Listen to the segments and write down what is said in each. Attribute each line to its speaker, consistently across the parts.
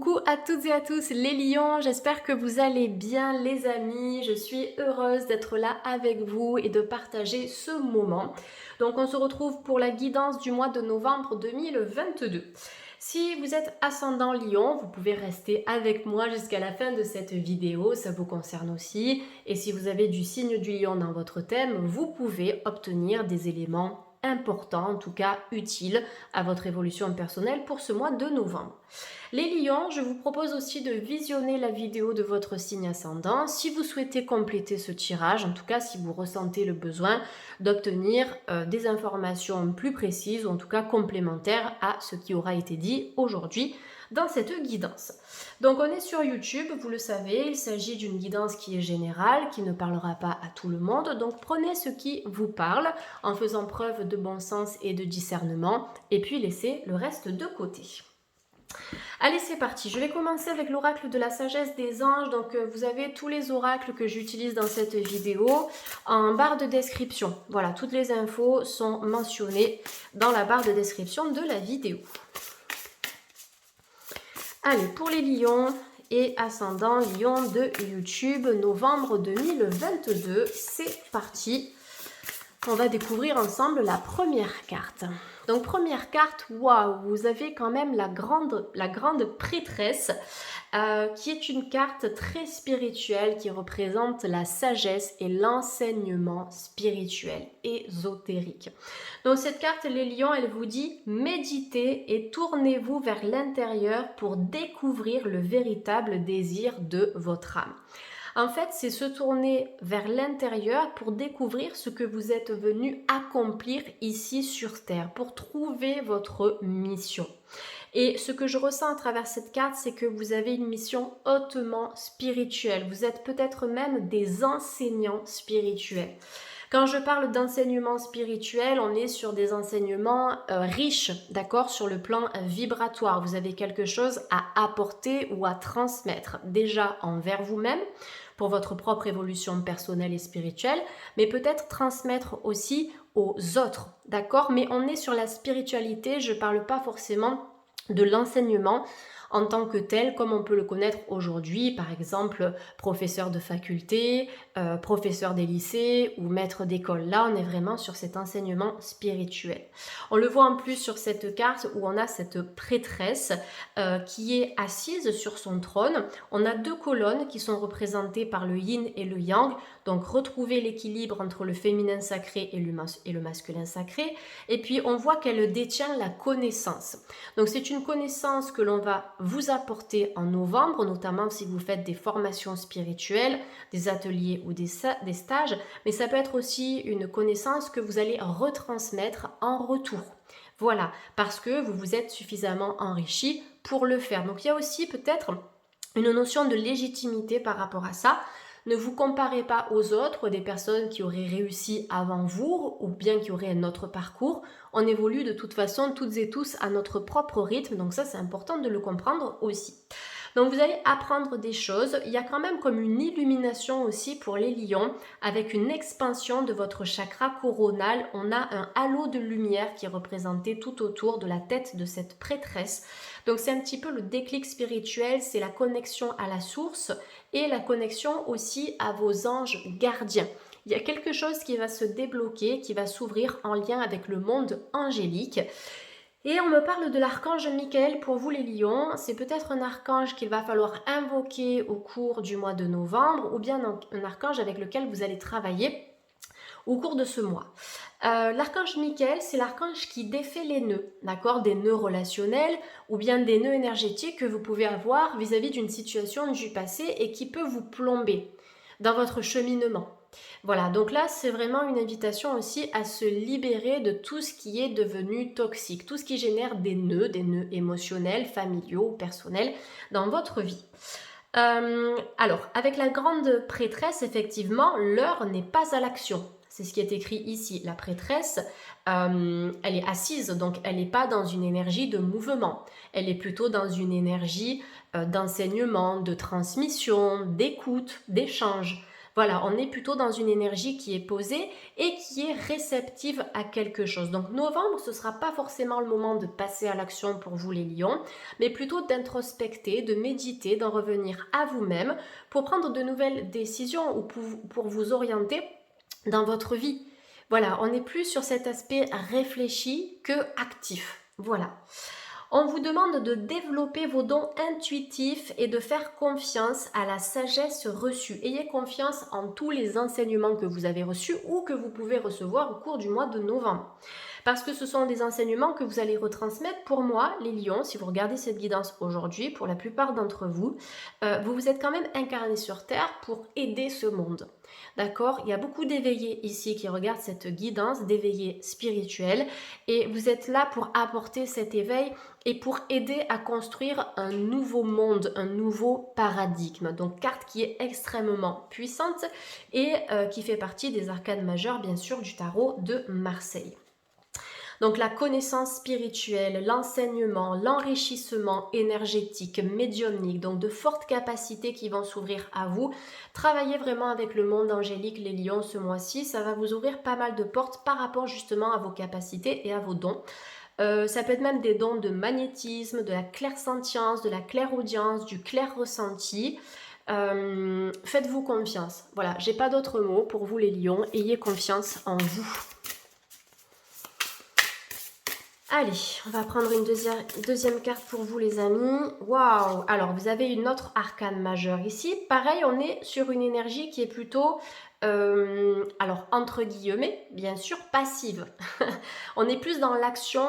Speaker 1: Coucou à toutes et à tous les lions, j'espère que vous allez bien les amis, je suis heureuse d'être là avec vous et de partager ce moment. Donc on se retrouve pour la guidance du mois de novembre 2022. Si vous êtes ascendant lion, vous pouvez rester avec moi jusqu'à la fin de cette vidéo, ça vous concerne aussi. Et si vous avez du signe du lion dans votre thème, vous pouvez obtenir des éléments importants, en tout cas utiles à votre évolution personnelle pour ce mois de novembre. Les lions, je vous propose aussi de visionner la vidéo de votre signe ascendant si vous souhaitez compléter ce tirage, en tout cas si vous ressentez le besoin d'obtenir des informations plus précises ou en tout cas complémentaires à ce qui aura été dit aujourd'hui dans cette guidance. Donc on est sur YouTube, vous le savez, il s'agit d'une guidance qui est générale, qui ne parlera pas à tout le monde, donc prenez ce qui vous parle en faisant preuve de bon sens et de discernement et puis laissez le reste de côté. Allez, c'est parti. Je vais commencer avec l'oracle de la sagesse des anges. Donc, vous avez tous les oracles que j'utilise dans cette vidéo en barre de description. Voilà, toutes les infos sont mentionnées dans la barre de description de la vidéo. Allez, pour les lions et ascendants lions de YouTube, novembre 2022, c'est parti. On va découvrir ensemble la première carte. Donc première carte, waouh, vous avez quand même la grande prêtresse qui est une carte très spirituelle qui représente la sagesse et l'enseignement spirituel, ésotérique. Donc cette carte, les lions, elle vous dit méditez et tournez-vous vers l'intérieur pour découvrir le véritable désir de votre âme. En fait, c'est se tourner vers l'intérieur pour découvrir ce que vous êtes venu accomplir ici sur Terre, pour trouver votre mission. Et ce que je ressens à travers cette carte, c'est que vous avez une mission hautement spirituelle. Vous êtes peut-être même des enseignants spirituels. Quand je parle d'enseignement spirituel, on est sur des enseignements riches, d'accord, sur le plan vibratoire. Vous avez quelque chose à apporter ou à transmettre, déjà envers vous-même, pour votre propre évolution personnelle et spirituelle, mais peut-être transmettre aussi aux autres, d'accord? Mais on est sur la spiritualité, je ne parle pas forcément de l'enseignement en tant que tel, comme on peut le connaître aujourd'hui, par exemple professeur de faculté, professeur des lycées ou maître d'école. Là, on est vraiment sur cet enseignement spirituel. On le voit en plus sur cette carte où on a cette prêtresse qui est assise sur son trône. On a deux colonnes qui sont représentées par le yin et le yang, donc retrouver l'équilibre entre le féminin sacré et le masculin sacré. Et puis, on voit qu'elle détient la connaissance. Donc, c'est une connaissance que l'on va vous apporter en novembre, notamment si vous faites des formations spirituelles, des ateliers ou des stages, mais ça peut être aussi une connaissance que vous allez retransmettre en retour. Voilà, parce que vous vous êtes suffisamment enrichi pour le faire. Donc il y a aussi peut-être une notion de légitimité par rapport à ça. Ne vous comparez pas aux autres, des personnes qui auraient réussi avant vous ou bien qui auraient un autre parcours. On évolue de toute façon toutes et tous à notre propre rythme, donc ça c'est important de le comprendre aussi. Donc vous allez apprendre des choses, il y a quand même comme une illumination aussi pour les lions avec une expansion de votre chakra coronal. On a un halo de lumière qui est représenté tout autour de la tête de cette prêtresse. Donc c'est un petit peu le déclic spirituel, c'est la connexion à la source et la connexion aussi à vos anges gardiens. Il y a quelque chose qui va se débloquer, qui va s'ouvrir en lien avec le monde angélique. Et on me parle de l'archange Michael pour vous les lions. C'est peut-être un archange qu'il va falloir invoquer au cours du mois de novembre ou bien un archange avec lequel vous allez travailler au cours de ce mois. L'archange Michael, c'est l'archange qui défait les nœuds, d'accord, des nœuds relationnels ou bien des nœuds énergétiques que vous pouvez avoir vis-à-vis d'une situation du passé et qui peut vous plomber dans votre cheminement. Voilà, donc là, c'est vraiment une invitation aussi à se libérer de tout ce qui est devenu toxique, tout ce qui génère des nœuds émotionnels, familiaux, personnels dans votre vie. Alors, avec la grande prêtresse, effectivement, l'heure n'est pas à l'action. C'est ce qui est écrit ici. La prêtresse, elle est assise, donc elle n'est pas dans une énergie de mouvement. Elle est plutôt dans une énergie d'enseignement, de transmission, d'écoute, d'échange. Voilà, on est plutôt dans une énergie qui est posée et qui est réceptive à quelque chose. Donc novembre, ce ne sera pas forcément le moment de passer à l'action pour vous les lions, mais plutôt d'introspecter, de méditer, d'en revenir à vous-même pour prendre de nouvelles décisions ou pour vous orienter dans votre vie. Voilà, on est plus sur cet aspect réfléchi que actif. Voilà. On vous demande de développer vos dons intuitifs et de faire confiance à la sagesse reçue. Ayez confiance en tous les enseignements que vous avez reçus ou que vous pouvez recevoir au cours du mois de novembre. Parce que ce sont des enseignements que vous allez retransmettre. Pour moi, les lions, si vous regardez cette guidance aujourd'hui, pour la plupart d'entre vous, vous vous êtes quand même incarnés sur Terre pour aider ce monde. D'accord? Il y a beaucoup d'éveillés ici qui regardent cette guidance, d'éveillés spirituels, et vous êtes là pour apporter cet éveil et pour aider à construire un nouveau monde, un nouveau paradigme. Donc carte qui est extrêmement puissante et qui fait partie des arcanes majeures, bien sûr, du tarot de Marseille. Donc la connaissance spirituelle, l'enseignement, l'enrichissement énergétique, médiumnique, donc de fortes capacités qui vont s'ouvrir à vous. Travaillez vraiment avec le monde angélique, les lions, ce mois-ci. Ça va vous ouvrir pas mal de portes par rapport justement à vos capacités et à vos dons. Ça peut être même des dons de magnétisme, de la clairsentience, de la clairaudience, du clair ressenti. Faites-vous confiance. Voilà, j'ai pas d'autres mots pour vous les lions. Ayez confiance en vous. Allez, on va prendre une deuxième carte pour vous les amis. Waouh! Alors, vous avez une autre arcane majeure ici. Pareil, on est sur une énergie qui est plutôt, alors entre guillemets, bien sûr, passive. On est plus dans l'action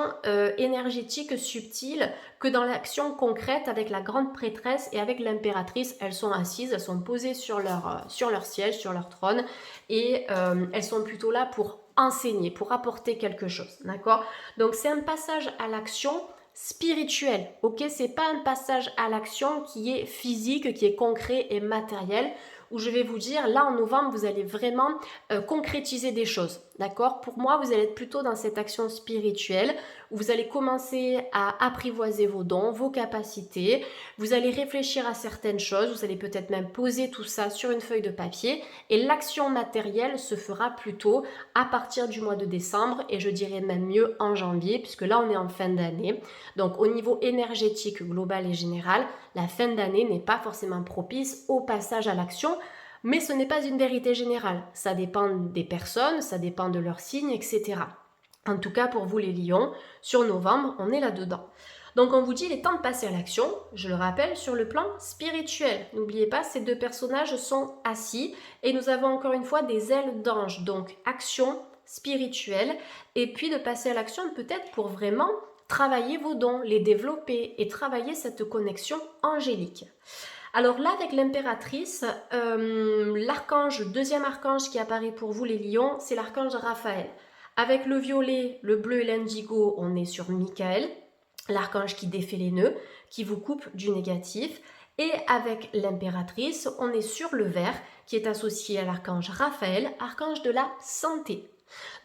Speaker 1: énergétique subtile que dans l'action concrète avec la grande prêtresse et avec l'impératrice. Elles sont assises, elles sont posées sur leur siège, sur leur trône et elles sont plutôt là pour enseigner, pour apporter quelque chose, d'accord? Donc c'est un passage à l'action spirituelle, ok? C'est pas un passage à l'action qui est physique, qui est concret et matériel, où je vais vous dire, là en novembre, vous allez vraiment concrétiser des choses, d'accord? Pour moi, vous allez être plutôt dans cette action spirituelle, où vous allez commencer à apprivoiser vos dons, vos capacités, vous allez réfléchir à certaines choses, vous allez peut-être même poser tout ça sur une feuille de papier, et l'action matérielle se fera plutôt à partir du mois de décembre, et je dirais même mieux en janvier, puisque là on est en fin d'année. Donc au niveau énergétique global et général, la fin d'année n'est pas forcément propice au passage à l'action, mais ce n'est pas une vérité générale. Ça dépend des personnes, ça dépend de leurs signes, etc. En tout cas, pour vous les lions, sur novembre, on est là-dedans. Donc on vous dit, il est temps de passer à l'action, je le rappelle, sur le plan spirituel. N'oubliez pas, ces deux personnages sont assis et nous avons encore une fois des ailes d'ange. Donc action spirituelle et puis de passer à l'action peut-être pour vraiment travailler vos dons, les développer et travailler cette connexion angélique. Alors là, avec l'impératrice, l'archange, deuxième archange qui apparaît pour vous les lions, c'est l'archange Raphaël. Avec le violet, le bleu et l'indigo, on est sur Michael, l'archange qui défait les nœuds, qui vous coupe du négatif. Et avec l'impératrice, on est sur le vert, qui est associé à l'archange Raphaël, archange de la santé.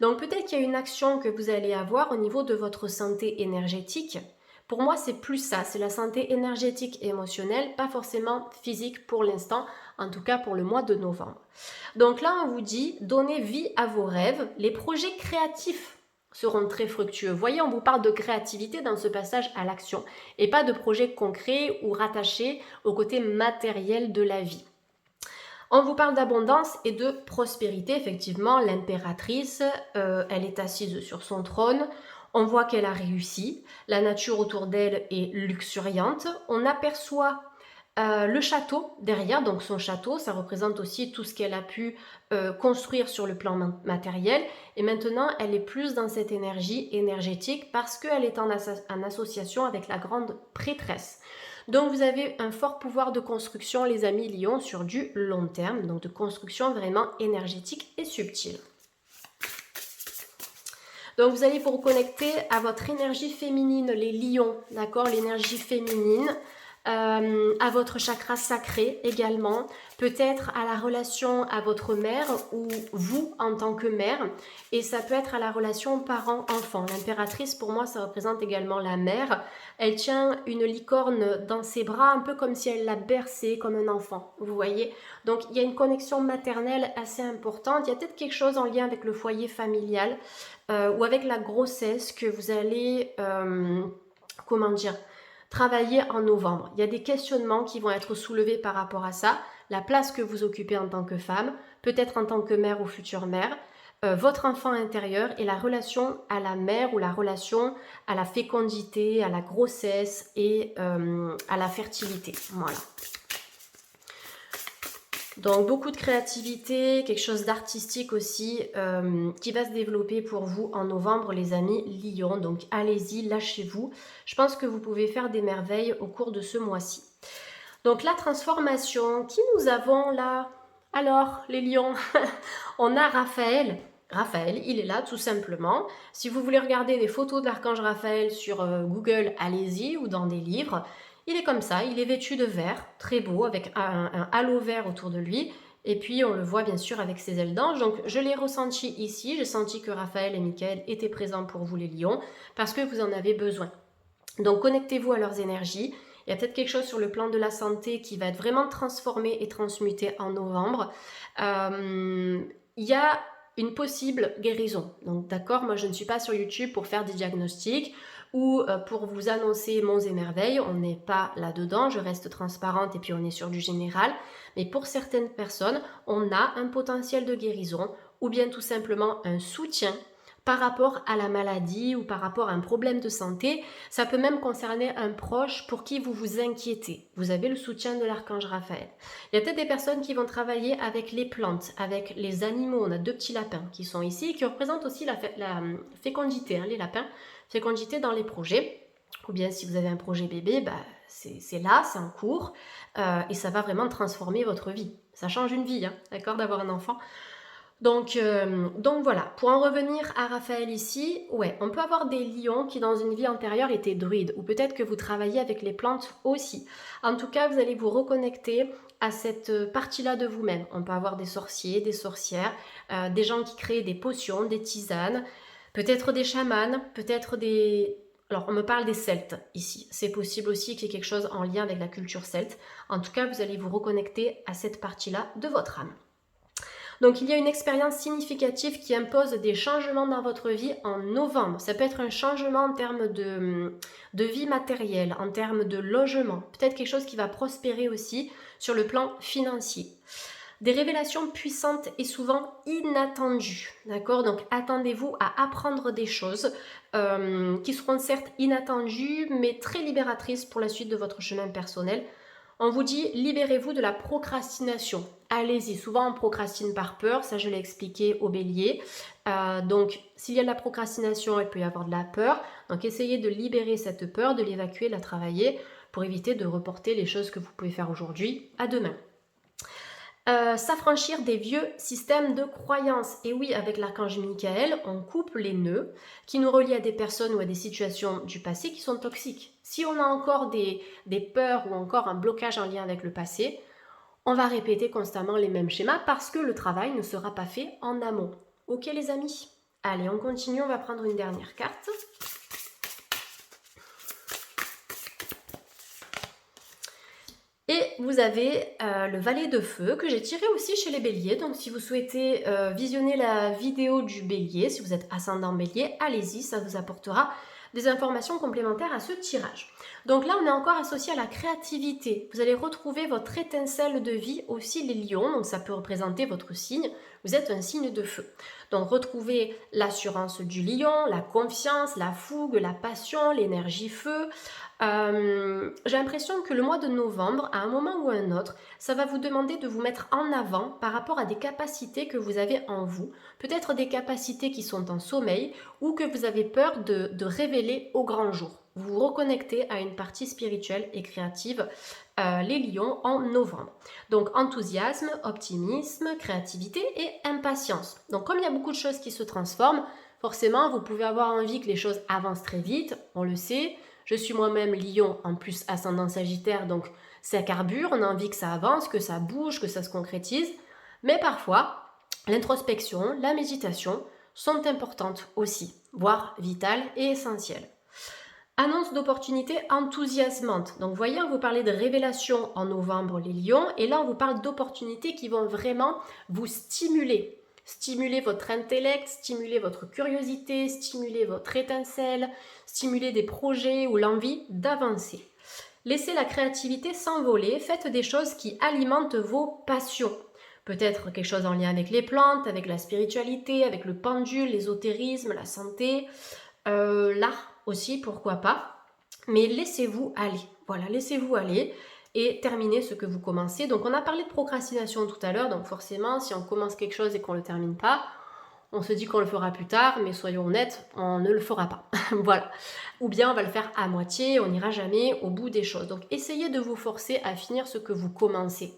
Speaker 1: Donc peut-être qu'il y a une action que vous allez avoir au niveau de votre santé énergétique. Pour moi, c'est plus ça, c'est la santé énergétique et émotionnelle, pas forcément physique pour l'instant, en tout cas pour le mois de novembre. Donc là, on vous dit, donnez vie à vos rêves, les projets créatifs seront très fructueux. Vous voyez, on vous parle de créativité dans ce passage à l'action, et pas de projets concrets ou rattachés au côté matériel de la vie. On vous parle d'abondance et de prospérité, effectivement, l'impératrice, elle est assise sur son trône, on voit qu'elle a réussi, la nature autour d'elle est luxuriante, on aperçoit le château derrière, donc son château, ça représente aussi tout ce qu'elle a pu construire sur le plan matériel, et maintenant elle est plus dans cette énergie énergétique parce qu'elle est en association avec la grande prêtresse. Donc vous avez un fort pouvoir de construction les amis lions sur du long terme, donc de construction vraiment énergétique et subtile. Donc vous allez vous reconnecter à votre énergie féminine, les lions, d'accord, l'énergie féminine. à votre chakra sacré également, peut-être à la relation à votre mère ou vous en tant que mère, et ça peut être à la relation parent-enfant. L'impératrice, pour moi, ça représente également la mère. Elle tient une licorne dans ses bras, un peu comme si elle l'a bercée comme un enfant, vous voyez. Donc il y a une connexion maternelle assez importante. Il y a peut-être quelque chose en lien avec le foyer familial ou avec la grossesse que vous allez, comment dire, travailler en novembre. Il y a des questionnements qui vont être soulevés par rapport à ça, la place que vous occupez en tant que femme, peut-être en tant que mère ou future mère, votre enfant intérieur et la relation à la mère ou la relation à la fécondité, à la grossesse et à la fertilité. Voilà. Donc beaucoup de créativité, quelque chose d'artistique aussi qui va se développer pour vous en novembre les amis Lion. Donc allez-y, lâchez-vous. Je pense que vous pouvez faire des merveilles au cours de ce mois-ci. Donc la transformation, qui nous avons là? Alors les lions, on a Raphaël. Raphaël, il est là tout simplement. Si vous voulez regarder des photos de l'archange Raphaël sur Google, allez-y, ou dans des livres. Il est comme ça, il est vêtu de vert, très beau, avec un halo vert autour de lui. Et puis on le voit bien sûr avec ses ailes d'ange. Donc je l'ai ressenti ici, j'ai senti que Raphaël et Michael étaient présents pour vous les lions, parce que vous en avez besoin. Donc connectez-vous à leurs énergies. Il y a peut-être quelque chose sur le plan de la santé qui va être vraiment transformé et transmuté en novembre. Il y a une possible guérison. Donc d'accord, moi je ne suis pas sur YouTube pour faire des diagnostics ou pour vous annoncer monts et merveilles, on n'est pas là-dedans, je reste transparente et puis on est sur du général. Mais pour certaines personnes, on a un potentiel de guérison ou bien tout simplement un soutien par rapport à la maladie ou par rapport à un problème de santé. Ça peut même concerner un proche pour qui vous vous inquiétez. Vous avez le soutien de l'archange Raphaël. Il y a peut-être des personnes qui vont travailler avec les plantes, avec les animaux. On a 2 petits lapins qui sont ici et qui représentent aussi la fécondité, hein, les lapins, fécondité dans les projets. Ou bien si vous avez un projet bébé, bah, c'est là, c'est en cours et ça va vraiment transformer votre vie. Ça change une vie, hein, d'accord, d'avoir un enfant. Donc voilà, pour en revenir à Raphaël ici, ouais, on peut avoir des lions qui dans une vie antérieure étaient druides, ou peut-être que vous travaillez avec les plantes aussi. En tout cas, vous allez vous reconnecter à cette partie-là de vous-même. On peut avoir des sorciers, des sorcières, des gens qui créent des potions, des tisanes, peut-être des chamans, peut-être des... Alors, on me parle des Celtes ici. C'est possible aussi qu'il y ait quelque chose en lien avec la culture celte. En tout cas, vous allez vous reconnecter à cette partie-là de votre âme. Donc il y a une expérience significative qui impose des changements dans votre vie en novembre. Ça peut être un changement en termes de vie matérielle, en termes de logement. Peut-être quelque chose qui va prospérer aussi sur le plan financier. Des révélations puissantes et souvent inattendues. D'accord? Donc attendez-vous à apprendre des choses qui seront certes inattendues mais très libératrices pour la suite de votre chemin personnel. On vous dit, libérez-vous de la procrastination. Allez-y, souvent on procrastine par peur, ça je l'ai expliqué au bélier. Donc s'il y a de la procrastination, il peut y avoir de la peur. Donc essayez de libérer cette peur, de l'évacuer, de la travailler pour éviter de reporter les choses que vous pouvez faire aujourd'hui à demain. S'affranchir des vieux systèmes de croyances. Et oui, avec l'archange Michael, on coupe les nœuds qui nous relient à des personnes ou à des situations du passé qui sont toxiques. Si on a encore des peurs ou encore un blocage en lien avec le passé, on va répéter constamment les mêmes schémas parce que le travail ne sera pas fait en amont. Ok les amis? Allez, on continue, on va prendre une dernière carte. Et vous avez le valet de feu que j'ai tiré aussi chez les béliers. Donc si vous souhaitez visionner la vidéo du bélier, si vous êtes ascendant bélier, allez-y, ça vous apportera des informations complémentaires à ce tirage. Donc là, on est encore associé à la créativité. Vous allez retrouver votre étincelle de vie aussi les lions. Donc ça peut représenter votre signe. Vous êtes un signe de feu. Donc retrouvez l'assurance du lion, la confiance, la fougue, la passion, l'énergie feu. J'ai l'impression que le mois de novembre, à un moment ou à un autre, ça va vous demander de vous mettre en avant par rapport à des capacités que vous avez en vous, peut-être des capacités qui sont en sommeil ou que vous avez peur de révéler au grand jour. Vous vous reconnectez à une partie spirituelle et créative, les lions, en novembre. Donc enthousiasme, optimisme, créativité et impatience. Donc comme il y a beaucoup de choses qui se transforment, forcément vous pouvez avoir envie que les choses avancent très vite, on le sait. Je suis moi-même lion, en plus ascendant Sagittaire, donc ça carbure, on a envie que ça avance, que ça bouge, que ça se concrétise. Mais parfois, l'introspection, la méditation sont importantes aussi, voire vitales et essentielles. Annonce d'opportunités enthousiasmantes. Donc, vous voyez, on vous parlait de révélation en novembre, les lions, et là, on vous parle d'opportunités qui vont vraiment vous stimuler. Stimuler votre intellect, stimuler votre curiosité, stimuler votre étincelle, stimuler des projets ou l'envie d'avancer. Laissez la créativité s'envoler, faites des choses qui alimentent vos passions. Peut-être quelque chose en lien avec les plantes, avec la spiritualité, avec le pendule, l'ésotérisme, la santé, l'art aussi, pourquoi pas. Mais laissez-vous aller. Voilà, laissez-vous aller et terminez ce que vous commencez. Donc on a parlé de procrastination tout à l'heure, donc forcément, si on commence quelque chose et qu'on ne le termine pas, on se dit qu'on le fera plus tard, mais soyons honnêtes, on ne le fera pas. Voilà. Ou bien on va le faire à moitié, on n'ira jamais au bout des choses. Donc essayez de vous forcer à finir ce que vous commencez.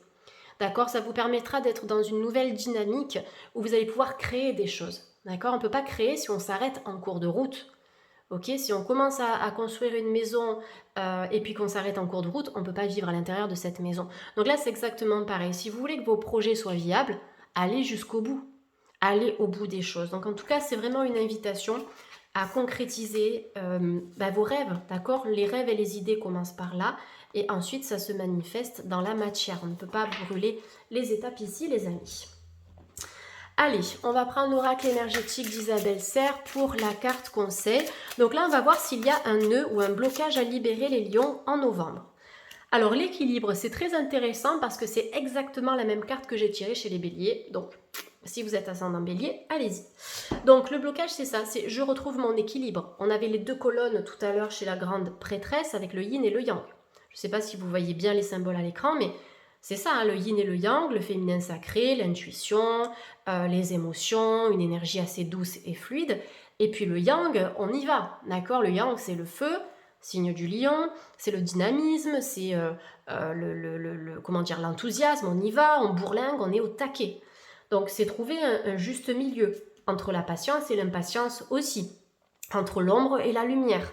Speaker 1: D'accord? Ça vous permettra d'être dans une nouvelle dynamique où vous allez pouvoir créer des choses. D'accord? On ne peut pas créer si on s'arrête en cours de route. Ok? Si on commence à construire une maison et puis qu'on s'arrête en cours de route, on ne peut pas vivre à l'intérieur de cette maison. Donc là, c'est exactement pareil. Si vous voulez que vos projets soient viables, allez jusqu'au bout. Allez au bout des choses. Donc en tout cas, c'est vraiment une invitation à concrétiser vos rêves, d'accord? Les rêves et les idées commencent par là, et ensuite ça se manifeste dans la matière. On ne peut pas brûler les étapes ici, les amis. Allez, on va prendre l'oracle énergétique d'Isabelle Serre pour la carte conseil. Donc là, on va voir s'il y a un nœud ou un blocage à libérer les lions en novembre. Alors l'équilibre, c'est très intéressant parce que c'est exactement la même carte que j'ai tirée chez les béliers. Donc, si vous êtes ascendant bélier, allez-y. Donc le blocage, c'est ça, c'est je retrouve mon équilibre. On avait les deux colonnes tout à l'heure chez la grande prêtresse avec le yin et le yang. Je ne sais pas si vous voyez bien les symboles à l'écran, mais c'est ça, hein, le yin et le yang, le féminin sacré, l'intuition, les émotions, une énergie assez douce et fluide. Et puis le yang, on y va, d'accord? Le yang, c'est le feu, signe du lion, c'est le dynamisme, c'est l'enthousiasme, on y va, on bourlingue, on est au taquet. Donc c'est trouver un juste milieu entre la patience et l'impatience aussi, entre l'ombre et la lumière,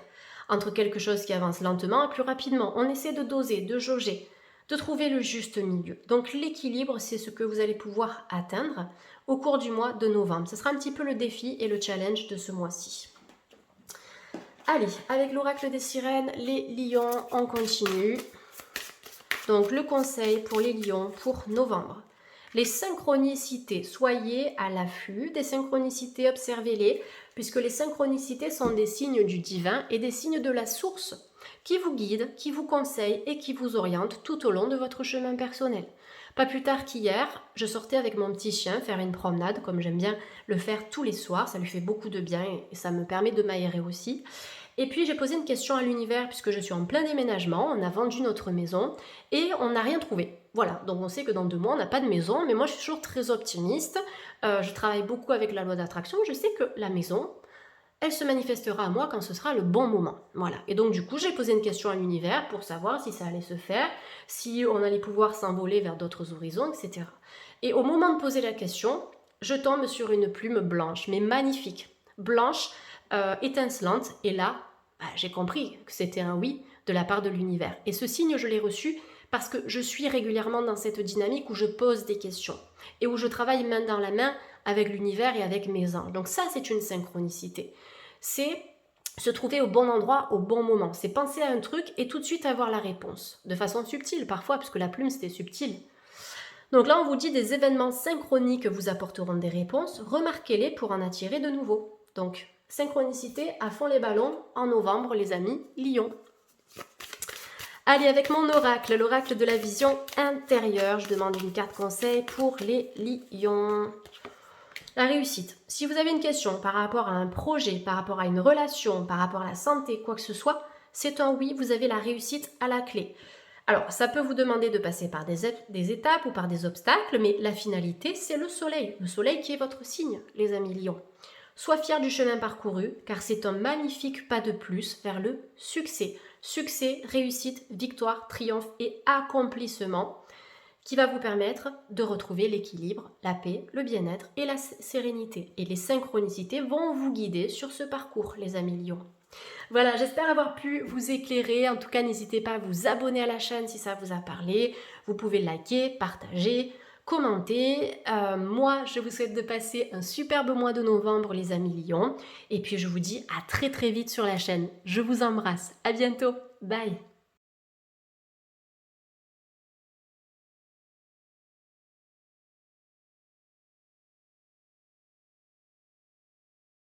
Speaker 1: entre quelque chose qui avance lentement et plus rapidement. On essaie de doser, de jauger, de trouver le juste milieu. Donc l'équilibre, c'est ce que vous allez pouvoir atteindre au cours du mois de novembre. Ce sera un petit peu le défi et le challenge de ce mois-ci. Allez, avec l'oracle des sirènes, les lions, on continue. Donc le conseil pour les lions pour novembre. Les synchronicités, soyez à l'affût des synchronicités, observez-les, puisque les synchronicités sont des signes du divin et des signes de la source qui vous guident, qui vous conseillent et qui vous orientent tout au long de votre chemin personnel. Pas plus tard qu'hier, je sortais avec mon petit chien faire une promenade, comme j'aime bien le faire tous les soirs, ça lui fait beaucoup de bien et ça me permet de m'aérer aussi. Et puis j'ai posé une question à l'univers puisque je suis en plein déménagement, on a vendu notre maison et on n'a rien trouvé. Voilà, donc on sait que dans 2 mois on n'a pas de maison, mais moi je suis toujours très optimiste, je travaille beaucoup avec la loi d'attraction, je sais que la maison, elle se manifestera à moi quand ce sera le bon moment. Voilà, et donc du coup j'ai posé une question à l'univers pour savoir si ça allait se faire, si on allait pouvoir s'envoler vers d'autres horizons, etc. Et au moment de poser la question, je tombe sur une plume blanche, mais magnifique, blanche, étincelante, et là, j'ai compris que c'était un oui de la part de l'univers. Et ce signe, je l'ai reçu parce que je suis régulièrement dans cette dynamique où je pose des questions et où je travaille main dans la main avec l'univers et avec mes anges. Donc ça, c'est une synchronicité. C'est se trouver au bon endroit au bon moment. C'est penser à un truc et tout de suite avoir la réponse. De façon subtile parfois, puisque la plume, c'était subtil. Donc là, on vous dit des événements synchroniques vous apporteront des réponses. Remarquez-les pour en attirer de nouveaux. Donc, synchronicité à fond les ballons en novembre, les amis, Lion. Allez, avec mon oracle, l'oracle de la vision intérieure, je demande une carte conseil pour les lions. La réussite. Si vous avez une question par rapport à un projet, par rapport à une relation, par rapport à la santé, quoi que ce soit, c'est un oui, vous avez la réussite à la clé. Alors, ça peut vous demander de passer par des étapes ou par des obstacles, mais la finalité, c'est le soleil qui est votre signe, les amis lions. Sois fier du chemin parcouru, car c'est un magnifique pas de plus vers le succès. Succès, réussite, victoire, triomphe et accomplissement qui va vous permettre de retrouver l'équilibre, la paix, le bien-être et la sérénité. Et les synchronicités vont vous guider sur ce parcours, les amis lions. Voilà, j'espère avoir pu vous éclairer. En tout cas, n'hésitez pas à vous abonner à la chaîne si ça vous a parlé. Vous pouvez liker, partager, commenter. Moi, je vous souhaite de passer un superbe mois de novembre, les amis Lions. Et puis, je vous dis à très très vite sur la chaîne. Je vous embrasse. À bientôt. Bye.